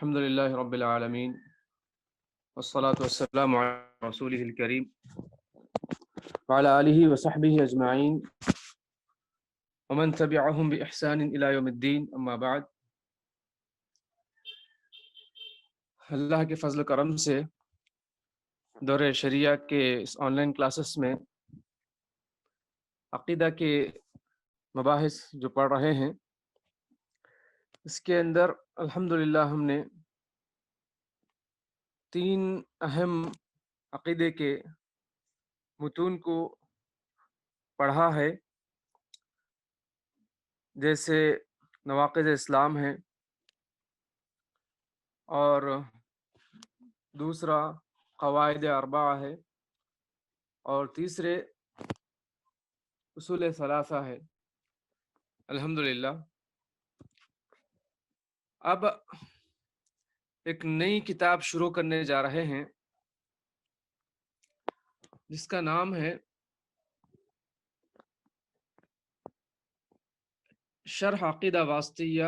الحمد لله رب العالمين والصلاة والسلام على رسوله الكريم وعلى آله وصحبه أجمعين ومن تبعهم بإحسان إلى يوم الدين أما بعد. اللہ کے فضل و کرم سے دور شریعہ کے اس آن لائن کلاسز میں عقیدہ کے مباحث جو پڑھ رہے ہیں اس کے اندر الحمدللہ ہم نے 3 اہم عقیدے کے متون کو پڑھا ہے، جیسے نواقض اسلام ہے، اور دوسرا قواعد اربعہ ہے، اور تیسرے اصول ثلاثہ ہے الحمدللہ. اب ایک نئی کتاب شروع کرنے جا رہے ہیں جس کا نام ہے شرح عقیدہ واسطیہ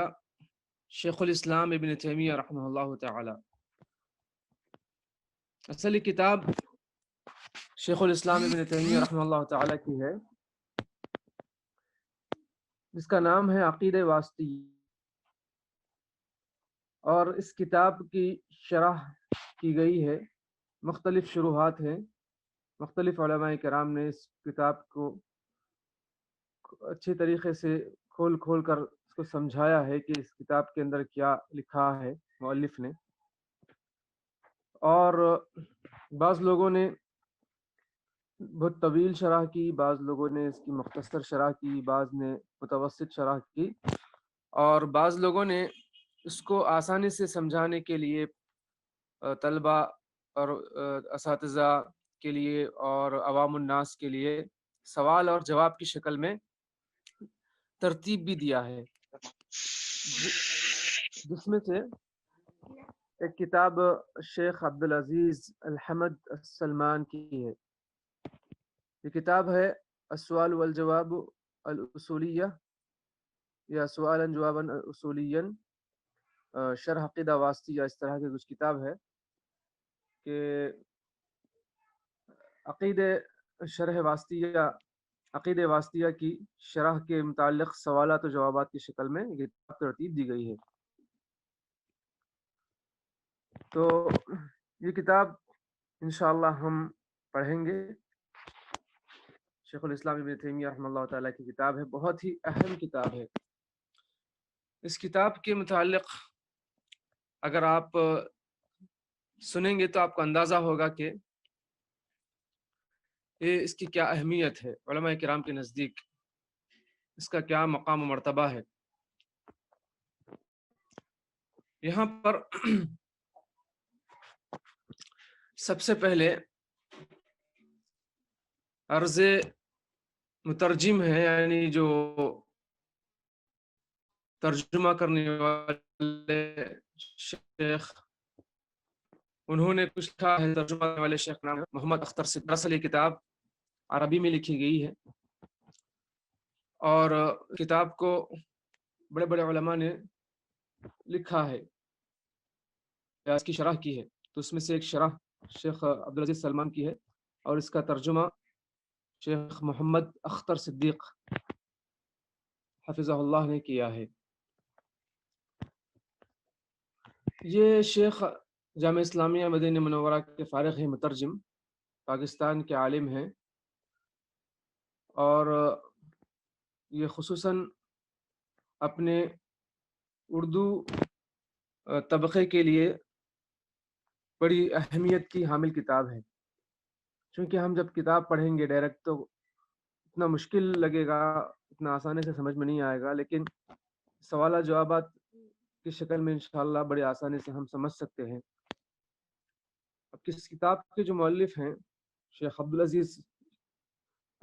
شیخ الاسلام ابن تیمیہ رحمہ اللہ تعالی. اصل کتاب شیخ الاسلام ابن تیمیہ رحمہ اللہ تعالی کی ہے، جس کا نام ہے عقیدہ واسطیہ، اور اس کتاب کی شرح کی گئی ہے، مختلف شروحات ہیں، مختلف علماء کرام نے اس کتاب کو اچھے طریقے سے کھول کر اس کو سمجھایا ہے کہ اس کتاب کے اندر کیا لکھا ہے مؤلف نے. اور بعض لوگوں نے بہت طویل شرح کی، بعض لوگوں نے اس کی مختصر شرح کی، بعض نے متوسط شرح کی، اور بعض لوگوں نے اس کو آسانی سے سمجھانے کے لیے طلبہ اور اساتذہ کے لیے اور عوام الناس کے لیے سوال اور جواب کی شکل میں ترتیب بھی دیا ہے، جس میں سے ایک کتاب شیخ عبدالعزیز الحمد السلمان کی ہے. یہ کتاب ہے السؤال والجواب الاصولیہ یا سوالا جوابا اصولیا شرح عقیدہ واسطیہ، اس طرح کی کچھ کتاب ہے کہ عقیدہ واسطیہ کی شرح کے متعلق سوالات و جوابات کی شکل میں یہ کتاب ترتیب دی گئی ہے. تو یہ کتاب انشاءاللہ ہم پڑھیں گے. شیخ الاسلام ابن تیمیہ رحمہ اللہ تعالیٰ کی کتاب ہے، بہت ہی اہم کتاب ہے. اس کتاب کے متعلق اگر آپ سنیں گے تو آپ کو اندازہ ہوگا کہ اس کی کیا اہمیت ہے، علماء کرام کے نزدیک اس کا کیا مقام و مرتبہ ہے. یہاں پر سب سے پہلے عرض مترجم ہے، یعنی جو ترجمہ کرنے والے شیخ، انہوں نے کچھ لکھا ہے. ترجمہ کرنے والے شیخ نام محمد اختر صدیق. اصل یہ کتاب عربی میں لکھی گئی ہے، اور کتاب کو بڑے بڑے علماء نے لکھا ہے یا اس کی شرح کی ہے. تو اس میں سے ایک شرح شیخ عبدالعزیز سلمان کی ہے، اور اس کا ترجمہ شیخ محمد اختر صدیق حفظہ اللہ نے کیا ہے. یہ شیخ جامعہ اسلامیہ مدینہ منورہ کے فارغ ہیں، مترجم، پاکستان کے عالم ہیں، اور یہ خصوصاً اپنے اردو طبقے کے لیے بڑی اہمیت کی حامل کتاب ہے. چونکہ ہم جب کتاب پڑھیں گے ڈائریکٹ تو اتنا مشکل لگے گا، اتنا آسانی سے سمجھ میں نہیں آئے گا، لیکن سوالات جوابات کی شکل میں انشاءاللہ بڑی آسانی سے ہم سمجھ سکتے ہیں. اب کس کتاب کے جو مؤلف ہیں شیخ عبدالعزیز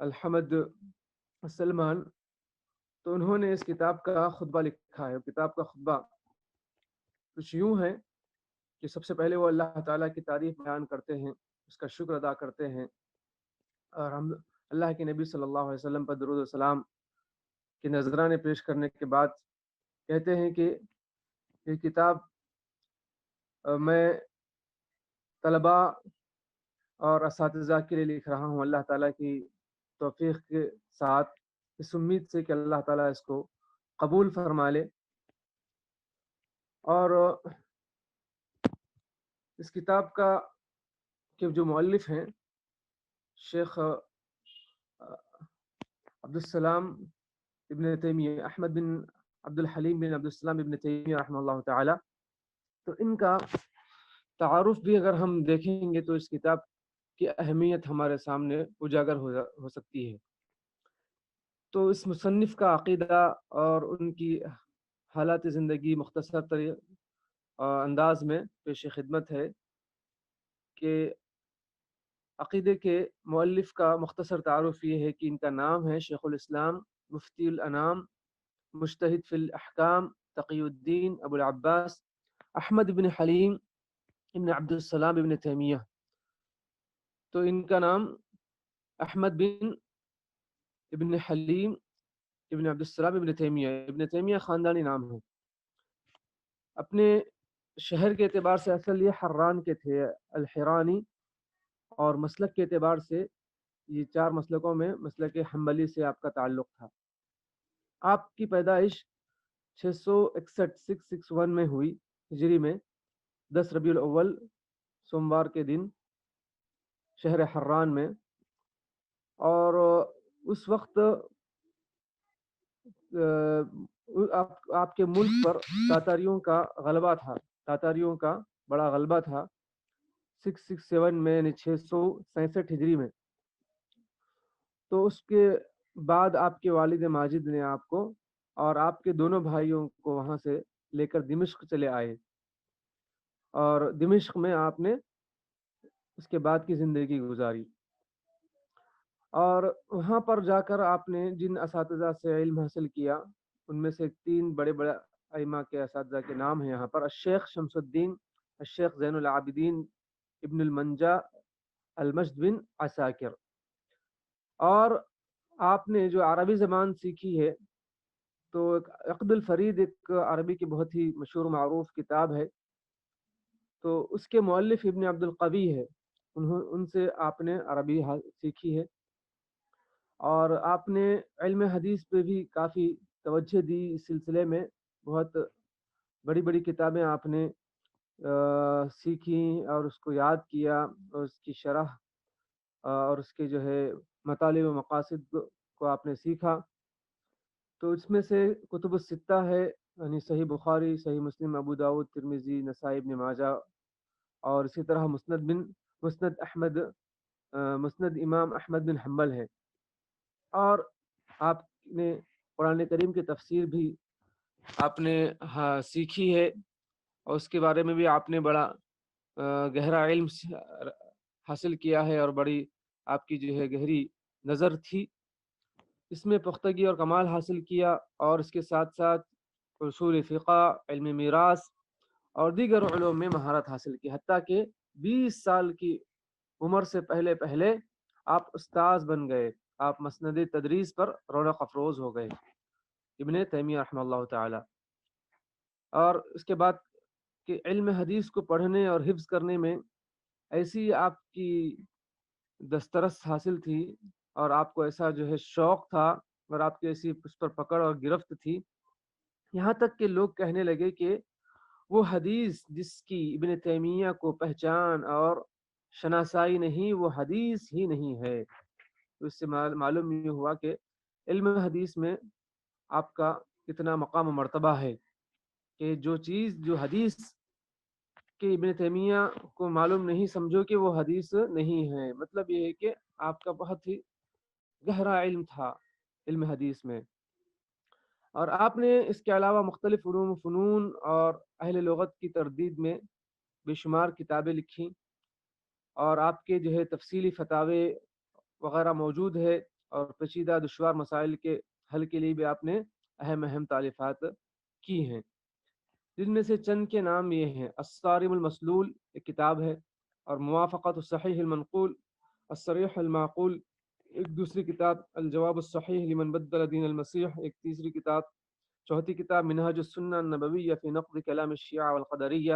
الحمد السلمان، تو انہوں نے اس کتاب کا خطبہ لکھا ہے. کتاب کا خطبہ کچھ یوں ہے کہ سب سے پہلے وہ اللہ تعالیٰ کی تعریف بیان کرتے ہیں، اس کا شکر ادا کرتے ہیں، اور ہم اللہ کے نبی صلی اللہ علیہ وسلم پر درود و سلام کے نذرانے پیش کرنے کے بعد کہتے ہیں کہ یہ کتاب میں طلباء اور اساتذہ کے لیے لکھ رہا ہوں، اللہ تعالیٰ کی توفیق کے ساتھ، اس امید سے کہ اللہ تعالیٰ اس کو قبول فرما لے۔ اور اس کتاب کے جو مؤلف ہیں شیخ عبدالسلام ابن تیمیہ، احمد بن عبد الحلیم بن عبدالسلام ابن تیمیہ رحمہ اللہ تعالی، تو ان کا تعارف بھی اگر ہم دیکھیں گے تو اس کتاب کی اہمیت ہمارے سامنے اجاگر ہو سکتی ہے۔ تو اس مصنف کا عقیدہ اور ان کی حالات زندگی مختصر انداز میں پیش خدمت ہے کہ عقیدے کے مؤلف کا مختصر تعارف یہ ہے کہ ان کا نام ہے شیخ الاسلام مفتی الانام مجتہد فی الاحکام تقی الدین ابو العباس احمد بن حلیم ابن عبد السلام ابن تیمیہ۔ تو ان کا نام احمد بن ابن حلیم ابن عبد السلام ابن تیمیہ خاندانی نام ہے۔ اپنے شہر کے اعتبار سے اصل یہ حران کے تھے، الحرانی، اور مسلک کے اعتبار سے یہ 4 مسلکوں میں مسلک حنبلی سے آپ کا تعلق تھا۔ آپ کی پیدائش 661 میں ہوئی ہجری میں، 10 ربیع الاول سوموار کے دن شہر حران میں، اور اس وقت آپ کے ملک پر تاتاریوں کا غلبہ تھا، تاتاریوں کا بڑا غلبہ تھا 667 میں، یعنی 667 ہجری میں۔ تو اس کے بعد آپ کے والد ماجد نے آپ کو اور آپ کے دونوں بھائیوں کو وہاں سے لے کر دمشق چلے آئے، اور دمشق میں آپ نے اس کے بعد کی زندگی گزاری۔ اور وہاں پر جا کر آپ نے جن اساتذہ سے علم حاصل کیا ان میں سے 3 بڑے بڑے ائمہ کے اساتذہ کے نام ہیں یہاں پر: الشیخ شمس الدین، الشیخ زین العابدین ابن المنجا المجد بن عساکر۔ اور آپ نے جو عربی زبان سیکھی ہے تو عقد الفرید ایک عربی کی بہت ہی مشہور معروف کتاب ہے، تو اس کے مؤلف ابن عبد القوی ہے، ان سے آپ نے عربی سیکھی ہے۔ اور آپ نے علم حدیث پہ بھی کافی توجہ دی، اس سلسلے میں بہت بڑی بڑی کتابیں آپ نے سیکھیں اور اس کو یاد کیا، اور اس کی شرح اور اس کے جو ہے مطالب و مقاصد کو آپ نے سیکھا۔ تو اس میں سے کتب الستہ ہے، یعنی صحیح بخاری، صحیح مسلم، ابو داؤد، ترمذی، نسائی، ابن ماجہ، اور اسی طرح مسند امام احمد بن حنبل ہے۔ اور آپ نے قرآن کریم کی تفسیر بھی آپ نے سیکھی ہے، اور اس کے بارے میں بھی آپ نے بڑا گہرا علم حاصل کیا ہے، اور بڑی آپ کی جو ہے گہری نظر تھی، اس میں پختگی اور کمال حاصل کیا۔ اور اس کے ساتھ ساتھ اصول فقہ، علم میراث اور دیگر علوم میں مہارت حاصل کی، حتیٰ کہ 20 سال کی عمر سے پہلے آپ استاذ بن گئے، آپ مسند تدریس پر رونق افروز ہو گئے، ابن تیمیہ رحمہ اللہ تعالی۔ اور اس کے بعد کہ علم حدیث کو پڑھنے اور حفظ کرنے میں ایسی آپ کی دسترس حاصل تھی، اور آپ کو ایسا جو ہے شوق تھا، اور آپ کی ایسی اس پر پکڑ اور گرفت تھی، یہاں تک کہ لوگ کہنے لگے کہ وہ حدیث جس کی ابن تیمیہ کو پہچان اور شناسائی نہیں، وہ حدیث ہی نہیں ہے۔ تو اس سے معلوم یہ ہوا کہ علم حدیث میں آپ کا کتنا مقام و مرتبہ ہے، کہ جو حدیث کہ ابن تیمیہ کو معلوم نہیں، سمجھو کہ وہ حدیث نہیں ہے۔ مطلب یہ ہے کہ آپ کا بہت ہی گہرا علم تھا علم حدیث میں۔ اور آپ نے اس کے علاوہ مختلف علوم و فنون اور اہل لغت کی تردید میں بے شمار کتابیں لکھی، اور آپ کے جو ہے تفصیلی فتاوے وغیرہ موجود ہے، اور پیچیدہ دشوار مسائل کے حل کے لیے بھی آپ نے اہم تالیفات کی ہیں، جن میں سے چند کے نام یہ ہیں: الصارم المسلول ایک کتاب ہے، اور موافقت الصحیح المنقول، الصریح المعقول ایک دوسری کتاب، الجواب الصحیح لمن بدل دین المسیح ایک تیسری کتاب، چوتھی کتاب منہاج السنہ النبویہ فی نقد کلام الشیعہ والقدریہ،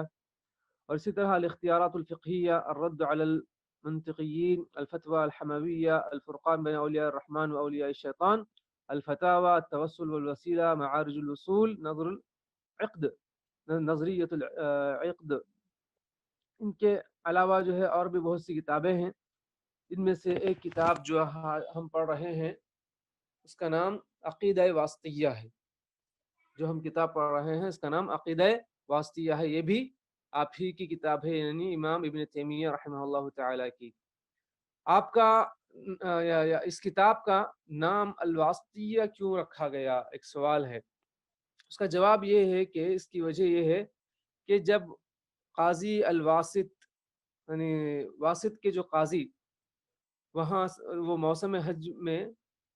اور اسی طرح الاختیارات الفقہیہ، الرد علی المنطقیین، الفتوى الحمویہ، الفرقان بین اولیاء الرحمن و اولیاء الشیطان، الفتاوى، التوسل والوسیلہ، معارج الوصول، نظر العقد، نظریۃ العقد. ان کے علاوہ جو ہے اور بھی بہت سی کتابیں ہیں. ان میں سے ایک کتاب جو ہم پڑھ رہے ہیں اس کا نام عقیدہ واسطیہ ہے. جو ہم کتاب پڑھ رہے ہیں اس کا نام عقیدہ واسطیہ ہے. یہ بھی آپ ہی کی کتاب ہے، یعنی امام ابن تیمیہ رحمہ اللہ تعالی کی. آپ کا اس کتاب کا نام الواسطیہ کیوں رکھا گیا، ایک سوال ہے. اس کا جواب یہ ہے کہ اس کی وجہ یہ ہے کہ جب قاضی الواسط، یعنی واسط کے جو قاضی وہاں وہ موسم حج میں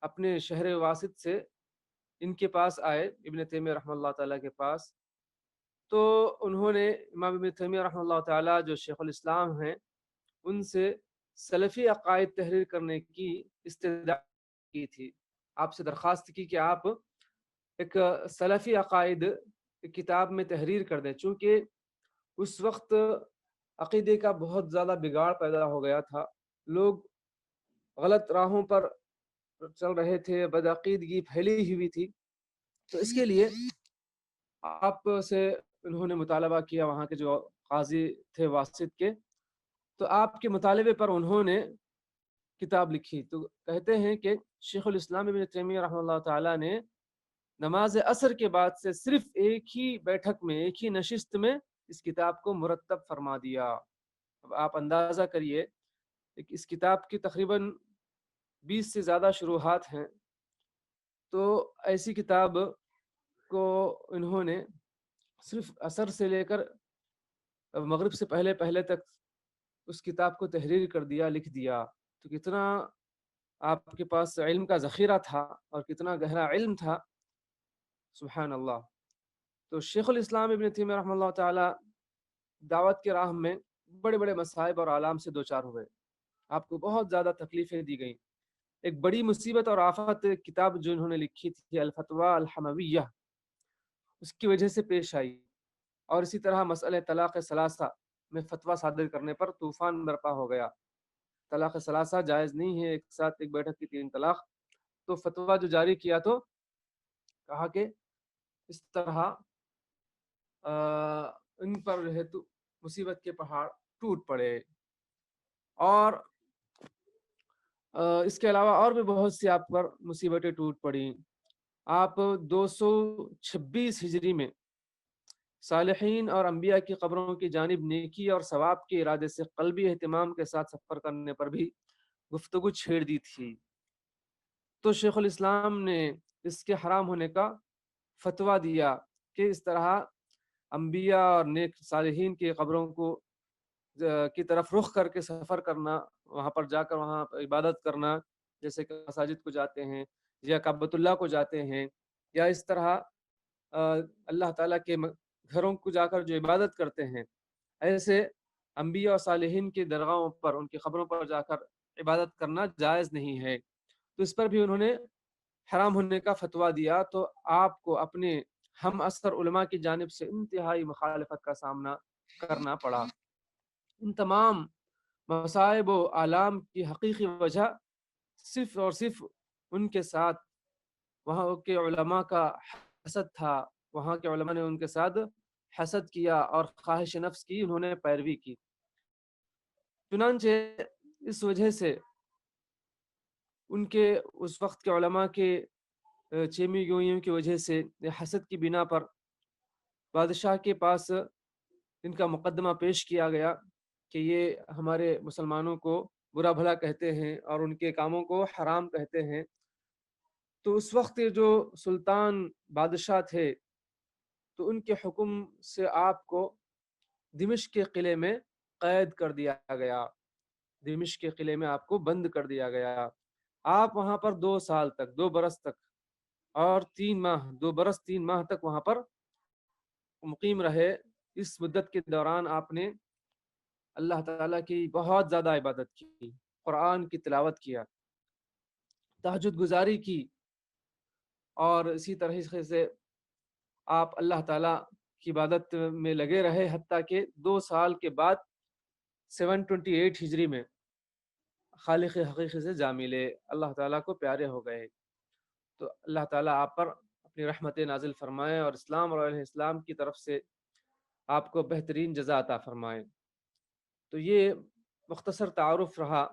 اپنے شہر واسط سے ان کے پاس آئے، ابن تیمیہ رحمہ اللہ تعالیٰ کے پاس، تو انہوں نے امام ابن تیمیہ رحمہ اللہ تعالیٰ جو شیخ الاسلام ہیں ان سے سلفی عقائد تحریر کرنے کی استدعا کی تھی. آپ سے درخواست کی کہ آپ ایک سلفی عقائد کتاب میں تحریر کر دیں، چونکہ اس وقت عقیدے کا بہت زیادہ بگاڑ پیدا ہو گیا تھا. لوگ غلط راہوں پر چل رہے تھے، بدعقیدگی پھیلی ہوئی تھی. تو اس کے لیے آپ سے انہوں نے مطالبہ کیا، وہاں کے جو قاضی تھے واسط کے، تو آپ کے مطالبے پر انہوں نے کتاب لکھی. تو کہتے ہیں کہ شیخ الاسلام ابن تیمیہ رحمہ اللہ تعالیٰ نے نماز عصر کے بعد سے صرف ایک ہی بیٹھک میں، ایک ہی نشست میں اس کتاب کو مرتب فرما دیا. اب آپ اندازہ کریے اس کتاب کی تقریباً 20 سے زیادہ شروحات ہیں. تو ایسی کتاب کو انہوں نے صرف عصر سے لے کر مغرب سے پہلے تک اس کتاب کو تحریر کر دیا، لکھ دیا. تو کتنا آپ کے پاس علم کا ذخیرہ تھا اور کتنا گہرا علم تھا، سبحان اللہ. تو شیخ الاسلام ابن تیمیہ رحمہ اللہ تعالی دعوت کے راہ میں بڑے بڑے مصائب اور آلام سے دوچار ہوئے. آپ کو بہت زیادہ تکلیفیں دی گئیں. ایک بڑی مصیبت اور آفت کتاب جو انہوں نے لکھی تھی الفتوى الحمویہ، اس کی وجہ سے پیش آئی. اور اسی طرح مسئلہ طلاق ثلاثہ میں فتویٰ صادر کرنے پر طوفان برپا ہو گیا. طلاق ثلاثہ جائز نہیں ہے، ایک ساتھ ایک بیٹھک کی 3 طلاق. تو فتویٰ جو جاری کیا تو کہا کہ اس طرح ان پر جو ہے تو مصیبت کے پہاڑ ٹوٹ پڑے. اور اس کے علاوہ اور بھی بہت سی آپ پر مصیبتیں ٹوٹ پڑیں. آپ 226 ہجری میں صالحین اور انبیاء کی قبروں کی جانب نیکی اور ثواب کے ارادے سے قلبی اہتمام کے ساتھ سفر کرنے پر بھی گفتگو چھیڑ دی تھی. تو شیخ الاسلام نے اس کے حرام ہونے کا فتویٰ دیا کہ اس طرح انبیاء اور نیک صالحین کی قبروں کو کی طرف رخ کر کے سفر کرنا، وہاں پر جا کر وہاں عبادت کرنا، جیسے کہ مساجد کو جاتے ہیں یا کعبۃ اللہ کو جاتے ہیں، یا اس طرح اللہ تعالیٰ کے گھروں کو جا کر جو عبادت کرتے ہیں، ایسے انبیاء اور صالحین کی درگاہوں پر، ان کی قبروں پر جا کر عبادت کرنا جائز نہیں ہے. تو اس پر بھی انہوں نے حرام ہونے کا فتویٰ دیا. تو آپ کو اپنے ہم عصر علماء کی جانب سے انتہائی مخالفت کا سامنا کرنا پڑا. ان تمام مصائب و آلام کی حقیقی وجہ صرف اور صرف ان کے ساتھ وہاں کے علماء کا حسد تھا. وہاں کے علماء نے ان کے ساتھ حسد کیا اور خواہش نفس کی انہوں نے پیروی کی. چنانچہ اس وجہ سے ان کے اس وقت کے علماء کے چیمی گوئیوں کی وجہ سے حسد کی بنا پر بادشاہ کے پاس ان کا مقدمہ پیش کیا گیا کہ یہ ہمارے مسلمانوں کو برا بھلا کہتے ہیں اور ان کے کاموں کو حرام کہتے ہیں. تو اس وقت جو سلطان بادشاہ تھے تو ان کے حکم سے آپ کو دمشق کے قلعے میں قید کر دیا گیا. دمشق کے قلعے میں آپ کو بند کر دیا گیا. آپ وہاں پر 2 سال تک، 2 برس تک اور 3 ماہ، 2 برس 3 ماہ تک وہاں پر مقیم رہے. اس مدت کے دوران آپ نے اللہ تعالیٰ کی بہت زیادہ عبادت کی، قرآن کی تلاوت کیا، تہجد گزاری کی، اور اسی طرح سے آپ اللہ تعالیٰ کی عبادت میں لگے رہے، حتیٰ کہ 2 سال کے بعد 728 ہجری میں خالق حقیقی سے جا ملے، اللہ تعالیٰ کو پیارے ہو گئے۔ تو اللہ تعالیٰ آپ پر اپنی رحمت نازل فرمائے اور اسلام اور اہل اسلام کی طرف سے آپ کو بہترین جزا عطا فرمائے۔ تو یہ مختصر تعارف رہا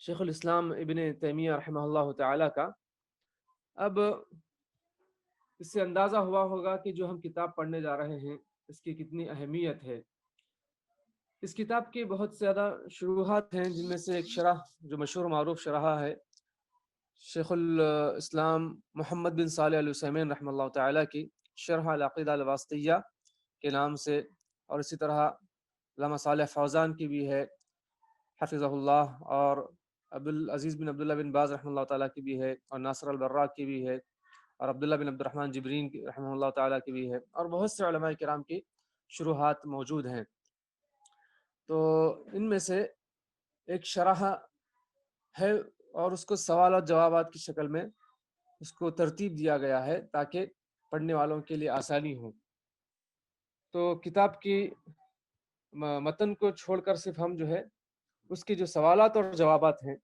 شیخ الاسلام ابن تیمیہ رحمہ اللہ تعالیٰ کا۔ اب اس سے اندازہ ہوا ہوگا کہ جو ہم کتاب پڑھنے جا رہے ہیں اس کی کتنی اہمیت ہے۔ اس کتاب کی بہت زیادہ شروحات ہیں، جن میں سے ایک شرح جو مشہور معروف شرح ہے شیخ الاسلام محمد بن صالح العثیمین رحمہ اللہ تعالیٰ کی شرح العقیدہ الواسطیہ کے نام سے، اور اسی طرح علامہ صالح فوزان کی بھی ہے حفظہ اللہ، اور عبدالعزیز بن عبداللہ بن باز رحمہ اللہ تعالیٰ کی بھی ہے، اور ناصر البراق کی بھی ہے، اور عبداللہ بن عبد الرحمن جبرین رحمہ اللہ تعالیٰ کی بھی ہے، اور بہت سے علماء کرام کی شروحات موجود ہیں۔ تو ان میں سے ایک شرح ہے، اور اس کو سوال اور جوابات کی شکل میں اس کو ترتیب دیا گیا ہے تاکہ پڑھنے والوں کے لیے آسانی ہو۔ تو کتاب کی متن کو چھوڑ کر صرف ہم جو ہے اس کے جو سوالات اور جوابات ہیں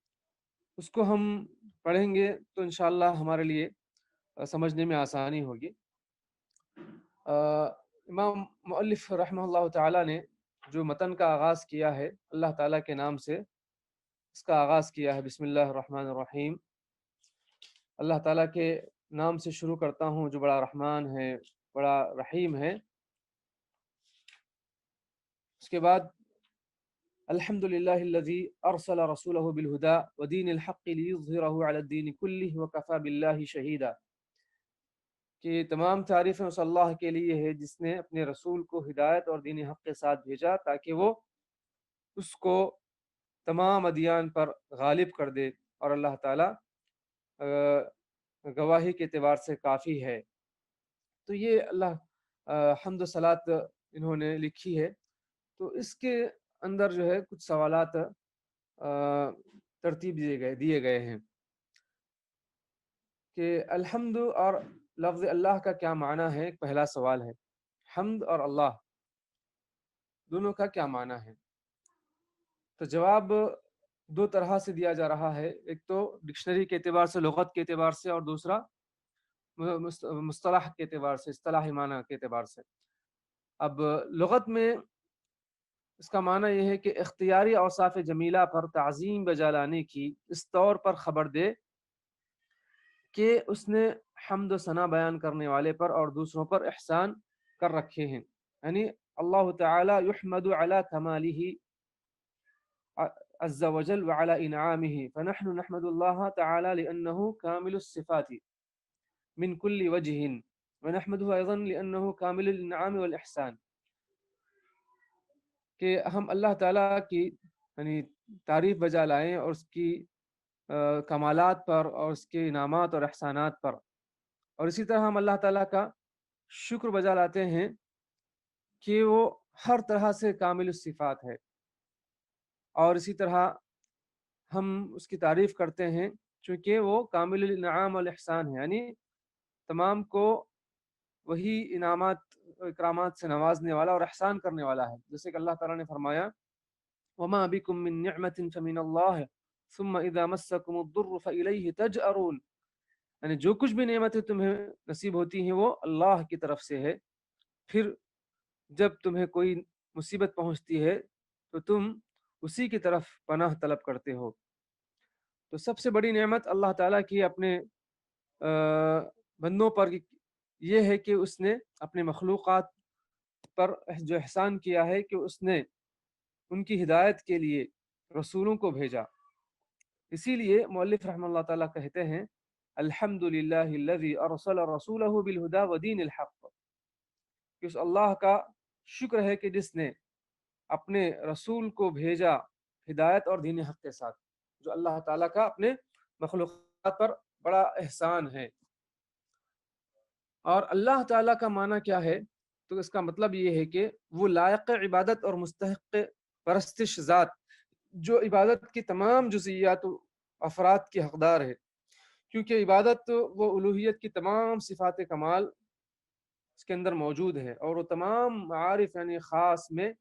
اس کو ہم پڑھیں گے تو انشاءاللہ ہمارے لیے سمجھنے میں آسانی ہوگی۔ امام مؤلف رحمہ اللہ تعالیٰ نے جو متن کا آغاز کیا ہے اللہ تعالیٰ کے نام سے، اس کا آغاز کیا ہے بسم اللہ الرحمن الرحیم، اللہ تعالیٰ کے نام سے شروع کرتا ہوں جو بڑا رحمان ہے بڑا رحیم ہے۔ اس کے بعد الحمد للہ الذی ارسل رسولہ بالہدی ودین الحق لیظہرہ علی الدین کلہ وکفی باللہ شہیدا، کہ تمام تعریفیں اس اللہ کے لیے ہے جس نے اپنے رسول کو ہدایت اور دین حق کے ساتھ بھیجا تاکہ وہ اس کو تمام ادیان پر غالب کر دے، اور اللہ تعالیٰ گواہی کے اعتبار سے کافی ہے۔ تو یہ اللہ حمد و صلات انہوں نے لکھی ہے، تو اس کے اندر جو ہے کچھ سوالات ترتیب دیے گئے ہیں کہ الحمد اور لفظ اللہ کا کیا معنی ہے۔ ایک پہلا سوال ہے، حمد اور اللہ دونوں کا کیا معنی ہے؟ تو جواب دو طرح سے دیا جا رہا ہے، ایک تو ڈکشنری کے اعتبار سے، لغت کے اعتبار سے، اور دوسرا مصطلح کے اعتبار سے، اصطلاحی معنی کے اعتبار سے۔ اب لغت میں اس کا معنی یہ ہے کہ اختیاری اوصاف جمیلہ پر تعظیم بجا لانے کی اس طور پر خبر دے کہ اس نے حمد و ثنا بیان کرنے والے پر اور دوسروں پر احسان کر رکھے ہیں، یعنی اللہ تعالی یحمد علی کمالہ عز وجل وعلى انعامه فنحن نحمد الله تعالى لانه كامل الصفات من كل وجه ونحمده ايضا لانه كامل الانعام والاحسان، کہ ہم اللہ تعالیٰ کی یعنی تعریف بجا لائیں اور اس کی کمالات پر اور اس کے انعامات اور احسانات پر، اور اسی طرح ہم اللہ تعالیٰ کا شکر بجا لاتے ہیں کہ وہ ہر طرح سے کامل الصفات ہے، اور اسی طرح ہم اس کی تعریف کرتے ہیں چونکہ وہ کامل الانعام والاحسان ہے، یعنی تمام کو وہی انعامات اکرامات سے نوازنے والا اور احسان کرنے والا ہے، جیسے کہ اللہ تعالیٰ نے فرمایا وما بكم من نعمة فمن الله ثم اذا مسكم الضر فإليه تجأرون، یعنی جو کچھ بھی نعمتیں تمہیں نصیب ہوتی ہیں وہ اللہ کی طرف سے ہے، پھر جب تمہیں کوئی مصیبت پہنچتی ہے تو تم اسی کی طرف پناہ طلب کرتے ہو۔ تو سب سے بڑی نعمت اللہ تعالیٰ کی اپنے بندوں پر یہ ہے کہ اس نے اپنے مخلوقات پر جو احسان کیا ہے کہ اس نے ان کی ہدایت کے لیے رسولوں کو بھیجا۔ اسی لیے مؤلف رحمہ اللہ تعالیٰ کہتے ہیں الحمد للہ الذی ارسل رسولہ بالہدی ودین الحق، کہ اس اللہ کا شکر ہے کہ جس نے اپنے رسول کو بھیجا ہدایت اور دین حق کے ساتھ، جو اللہ تعالیٰ کا اپنے مخلوقات پر بڑا احسان ہے۔ اور اللہ تعالیٰ کا معنی کیا ہے؟ تو اس کا مطلب یہ ہے کہ وہ لائق عبادت اور مستحق پرستش ذات جو عبادت کی تمام جزئیات و افراد کی حقدار ہے، کیونکہ عبادت وہ الوہیت کی تمام صفات کمال اس کے اندر موجود ہے، اور وہ تمام معارف یعنی خاص میں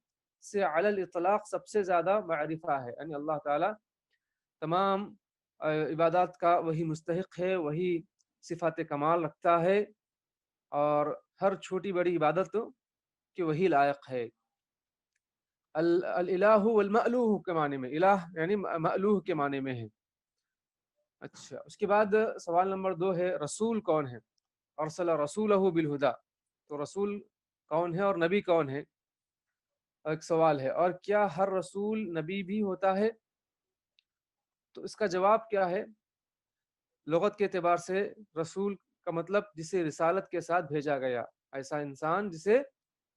سے علی الاطلاق سب سے زیادہ معرفہ ہے، یعنی اللہ تعالیٰ تمام عبادات کا وہی مستحق ہے، وہی صفات کمال رکھتا ہے، اور ہر چھوٹی بڑی عبادت کی وہی لائق ہے۔ الالہ والمألوہ کے معنی میں، الہ یعنی مألوہ کے معنی میں ہے۔ اچھا، اس کے بعد سوال نمبر 2 ہے رسول کون ہے؟ ارسل رسولہ بالہدی، تو رسول کون ہے اور نبی کون ہے؟ ایک سوال ہے، اور کیا ہر رسول نبی بھی ہوتا ہے؟ تو اس کا جواب کیا ہے؟ لغت کے اعتبار سے رسول کا مطلب جسے رسالت کے ساتھ بھیجا گیا، ایسا انسان جسے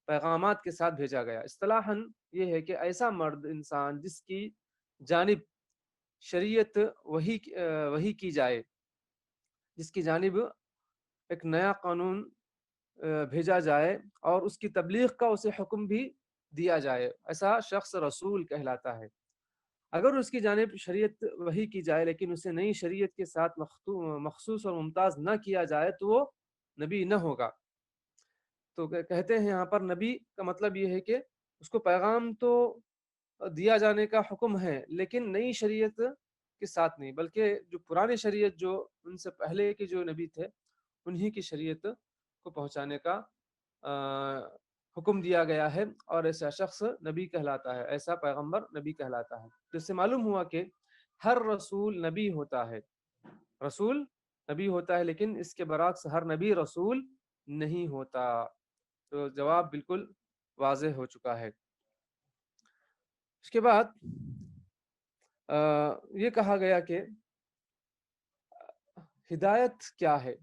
پیغامات کے ساتھ بھیجا گیا۔ اصطلاحاً یہ ہے کہ ایسا مرد انسان جس کی جانب شریعت وہی کی جائے، جس کی جانب ایک نیا قانون بھیجا جائے اور اس کی تبلیغ کا اسے حکم بھی دیا جائے، ایسا شخص رسول کہلاتا ہے۔ اگر اس کی جانب شریعت وہی کی جائے لیکن اسے نئی شریعت کے ساتھ مخصوص اور ممتاز نہ کیا جائے تو وہ نبی نہ ہوگا۔ تو کہتے ہیں یہاں پر نبی کا مطلب یہ ہے کہ اس کو پیغام تو دیا جانے کا حکم ہے لیکن نئی شریعت کے ساتھ نہیں، بلکہ جو پرانی شریعت جو ان سے پہلے کے جو نبی تھے انہی کی شریعت کو پہنچانے کا حکم دیا گیا ہے، اور ایسا شخص نبی کہلاتا ہے، ایسا پیغمبر نبی کہلاتا ہے۔ تو اس سے معلوم ہوا کہ ہر رسول نبی ہوتا ہے، رسول نبی ہوتا ہے، لیکن اس کے برعکس ہر نبی رسول نہیں ہوتا۔ تو جواب بالکل واضح ہو چکا ہے۔ اس کے بعد یہ کہا گیا کہ ہدایت کیا ہے؟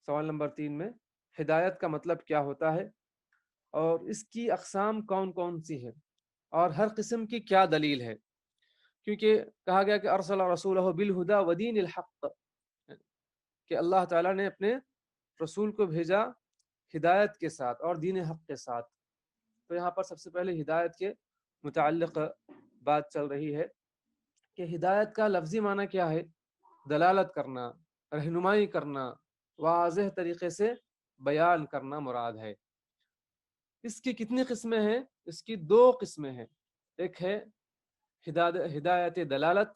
سوال نمبر 3 میں ہدایت کا مطلب کیا ہوتا ہے اور اس کی اقسام کون کون سی ہے اور ہر قسم کی کیا دلیل ہے؟ کیونکہ کہا گیا کہ ارسل رسولہ بالہدی ودین الحق، کہ اللہ تعالیٰ نے اپنے رسول کو بھیجا ہدایت کے ساتھ اور دین حق کے ساتھ۔ تو یہاں پر سب سے پہلے ہدایت کے متعلق بات چل رہی ہے کہ ہدایت کا لفظی معنی کیا ہے؟ دلالت کرنا، رہنمائی کرنا، واضح طریقے سے بیان کرنا مراد ہے۔ اس کی کتنی قسمیں ہیں؟ اس کی 2 قسمیں ہیں، ایک ہے ہدایت دلالت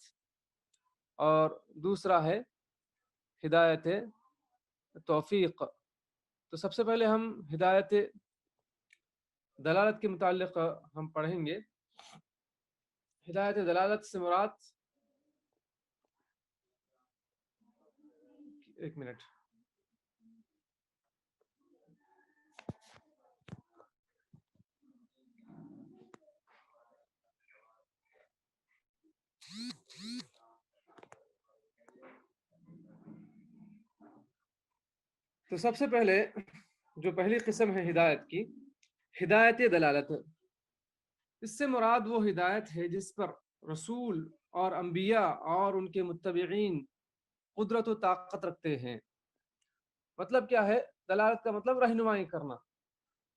اور دوسرا ہے ہدایت توفیق۔ تو سب سے پہلے ہم ہدایت دلالت کے متعلق ہم پڑھیں گے۔ ہدایت دلالت سے مراد، ایک منٹ، تو سب سے پہلے جو پہلی قسم ہے ہدایت کی، ہدایت دلالت، اس سے مراد وہ ہدایت ہے جس پر رسول اور انبیاء اور ان کے متبعین قدرت و طاقت رکھتے ہیں۔ مطلب کیا ہے؟ دلالت کا مطلب رہنمائی کرنا،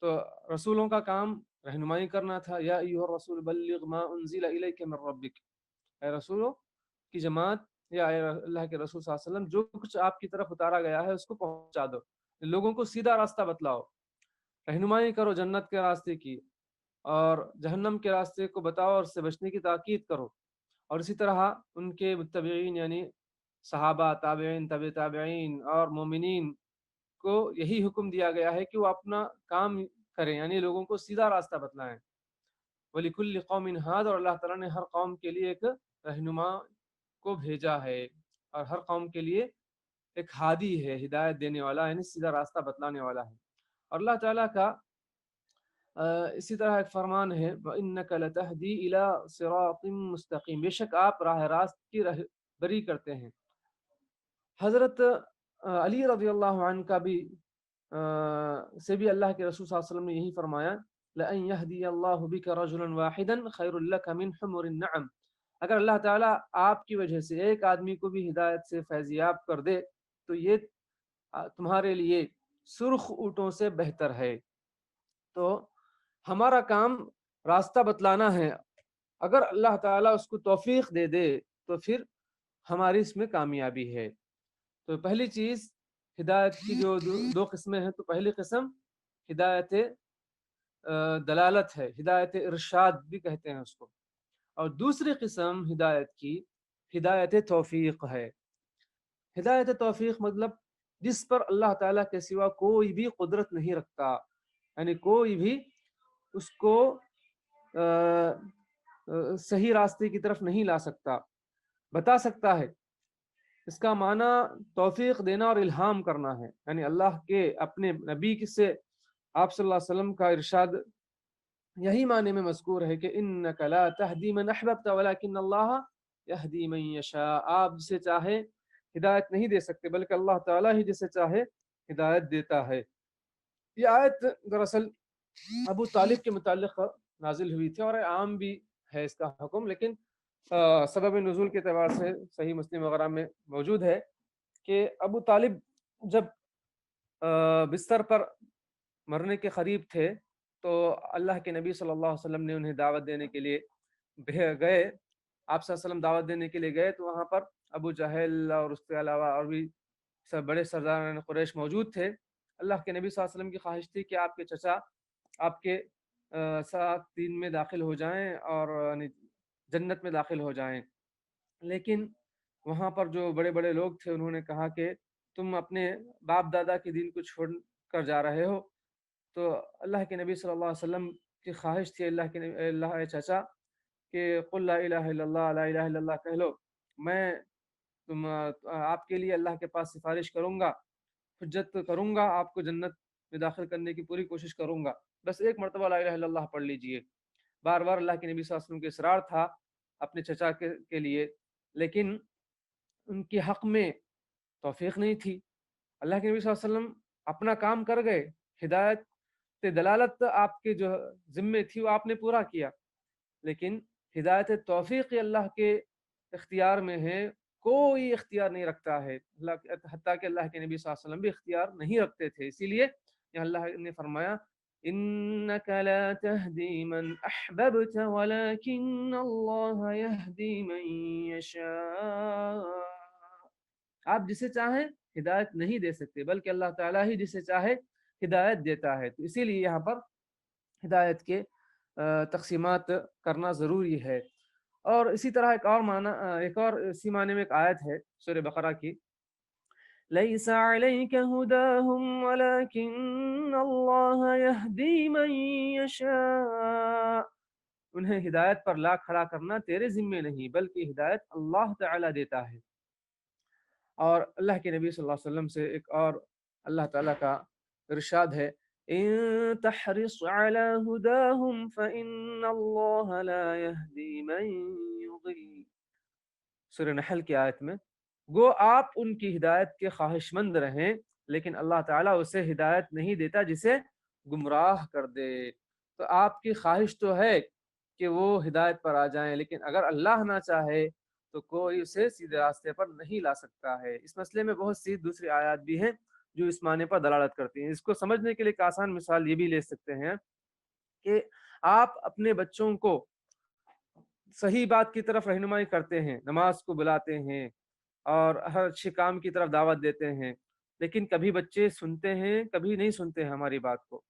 تو رسولوں کا کام رہنمائی کرنا تھا۔ یا ایھا الرسول بلغ ما انزل الیک من ربک، اے رسولوں کی جماعت یا اے اللہ کے رسول صلی اللہ علیہ وسلم، جو کچھ آپ کی طرف اتارا گیا ہے اس کو پہنچا دو، لوگوں کو سیدھا راستہ بتلاؤ، رہنمائی کرو جنت کے راستے کی، اور جہنم کے راستے کو بتاؤ اور اس سے بچنے کی تاکید کرو۔ اور اسی طرح ان کے متبعین یعنی صحابہ، تابعین، تبع تابعین اور مومنین کو یہی حکم دیا گیا ہے کہ وہ اپنا کام کریں، یعنی لوگوں کو سیدھا راستہ بتلائیں۔ وَلِكُلِّ قَوْمٍ هَادٍ، اور اللہ تعالیٰ نے ہر قوم کے لیے ایک رہنما کو بھیجا ہے، اور ہر قوم کے لیے ایک ہادی ہے، ہدایت دینے والا، یعنی سیدھا راستہ بتلانے والا ہے۔ اور اللہ تعالیٰ کا اسی طرح ایک فرمان ہے وَإِنَّكَ لَتَهْدِي إِلَىٰ صِرَاطٍ مُسْتَقِيمٍ، بے شک آپ راہ راست کی رہبری کرتے ہیں۔ حضرت علی رضی اللہ عنہ کا بھی سے بھی اللہ کے رسول صلی اللہ علیہ وسلم نے یہی فرمایا لَأَن يَهْدِيَ اللَّهُ بِكَ رَجُلًا وَاحِدًا خَيْرٌ لَكَ مِنْ حُمُرِ النَّعَمِ، اگر اللہ تعالیٰ آپ کی وجہ سے ایک آدمی کو بھی ہدایت سے فیضیاب کر دے تو یہ تمہارے لیے سرخ اونٹوں سے بہتر ہے۔ تو ہمارا کام راستہ بتلانا ہے، اگر اللہ تعالیٰ اس کو توفیق دے دے تو پھر ہماری اس میں کامیابی ہے۔ تو پہلی چیز ہدایت کی جو 2 قسمیں ہیں، تو پہلی قسم ہدایت دلالت ہے، ہدایت ارشاد بھی کہتے ہیں اس کو، اور دوسری قسم ہدایت کی ہدایت توفیق ہے۔ ہدایت توفیق مطلب جس پر اللہ تعالیٰ کے سوا کوئی بھی قدرت نہیں رکھتا، یعنی کوئی بھی اس کو صحیح راستے کی طرف نہیں لا سکتا، بتا سکتا ہے۔ اس کا معنی توفیق دینا اور الہام کرنا ہے، یعنی اللہ کے اپنے نبی سے آپ صلی اللہ علیہ وسلم کا ارشاد یہی معنی میں مذکور ہے کہ انک لا تہدی من احببت ولکن اللہ یہدی من یشاء، آپ جسے چاہے ہدایت نہیں دے سکتے بلکہ اللہ تعالیٰ ہی جسے چاہے ہدایت دیتا ہے۔ یہ آیت دراصل ابو طالب کے متعلق نازل ہوئی تھی، اور عام بھی ہے اس کا حکم، لیکن سبب نزول کے اعتبار سے صحیح مسلم وغیرہ میں موجود ہے کہ ابو طالب جب بستر پر مرنے کے قریب تھے تو اللہ کے نبی صلی اللہ علیہ وسلم نے انہیں دعوت دینے کے لیے گئے، آپ صلی اللہ علیہ وسلم دعوت دینے کے لیے گئے تو وہاں پر ابو جہل اور اس کے علاوہ اور بھی سب بڑے سرداران قریش موجود تھے۔ اللہ کے نبی صلی اللہ علیہ وسلم کی خواہش تھی کہ آپ کے چچا آپ کے ساتھ دین میں داخل ہو جائیں اور جنت میں داخل ہو جائیں، لیکن وہاں پر جو بڑے بڑے لوگ تھے انہوں نے کہا کہ تم اپنے باپ دادا کے دین کو چھوڑ کر جا رہے ہو۔ تو اللہ کے نبی صلی اللہ علیہ وسلم کی خواہش تھی اللہ چچا کہ قل لا الہ الا اللہ، لا الہ الا اللہ کہہ لو، میں آپ کے لیے اللہ کے پاس سفارش کروں گا، حجت کروں گا، آپ کو جنت میں داخل کرنے کی پوری کوشش کروں گا، بس ایک مرتبہ لا الہ الا اللہ پڑھ لیجئے۔ بار بار اللہ کے نبی صلی اللہ علیہ وسلم کے اصرار تھا اپنے چچا کے لیے، لیکن ان کے حق میں توفیق نہیں تھی۔ اللہ کے نبی صلی اللہ علیہ وسلم اپنا کام کر گئے، ہدایت دلالت آپ کے جو ذمے تھی وہ آپ نے پورا کیا، لیکن ہدایت توفیق اللہ کے اختیار میں ہے، کوئی اختیار نہیں رکھتا ہے، حتیٰ کہ اللہ کے نبی صلی اللہ علیہ وسلم بھی اختیار نہیں رکھتے تھے۔ اسی لیے اللہ نے فرمایا انک لا تہدی من احببت ولکن اللہ یہدی من یشاء، آپ جسے چاہیں ہدایت نہیں دے سکتے بلکہ اللہ تعالیٰ ہی جسے چاہے ہدایت دیتا ہے۔ تو اسی لیے یہاں پر ہدایت کے تقسیمات کرنا ضروری ہے۔ اور اسی طرح ایک اور اسی معنی میں ایک آیت ہے سورہ بقرہ کی، لیس علیک ہداہم ولکن اللہ یہدی من یشاء، انہیں ہدایت پر لا کھڑا کرنا تیرے ذمے نہیں بلکہ ہدایت اللہ تعالیٰ دیتا ہے۔ اور اللہ کے نبی صلی اللہ علیہ وسلم سے ایک اور اللہ تعالیٰ کا ارشاد ہے ان تحرص على هداهم فإن الله لا يهدي من يضل، سورہ نحل کی آیت میں، گو آپ ان کی ہدایت کے خواہش مند رہیں لیکن اللہ تعالیٰ اسے ہدایت نہیں دیتا جسے گمراہ کر دے۔ تو آپ کی خواہش تو ہے کہ وہ ہدایت پر آ جائیں، لیکن اگر اللہ نہ چاہے تو کوئی اسے سیدھے راستے پر نہیں لا سکتا ہے۔ اس مسئلے میں بہت سی دوسری آیات بھی ہیں جو اس معنی پر دلالت کرتی ہیں۔ اس کو سمجھنے کے لیے ایک آسان مثال یہ بھی لے سکتے ہیں کہ آپ اپنے بچوں کو صحیح بات کی طرف رہنمائی کرتے ہیں، نماز کو بلاتے ہیں اور ہر اچھے کام کی طرف دعوت دیتے ہیں، لیکن کبھی بچے سنتے ہیں کبھی نہیں سنتے ہیں ہماری بات کو،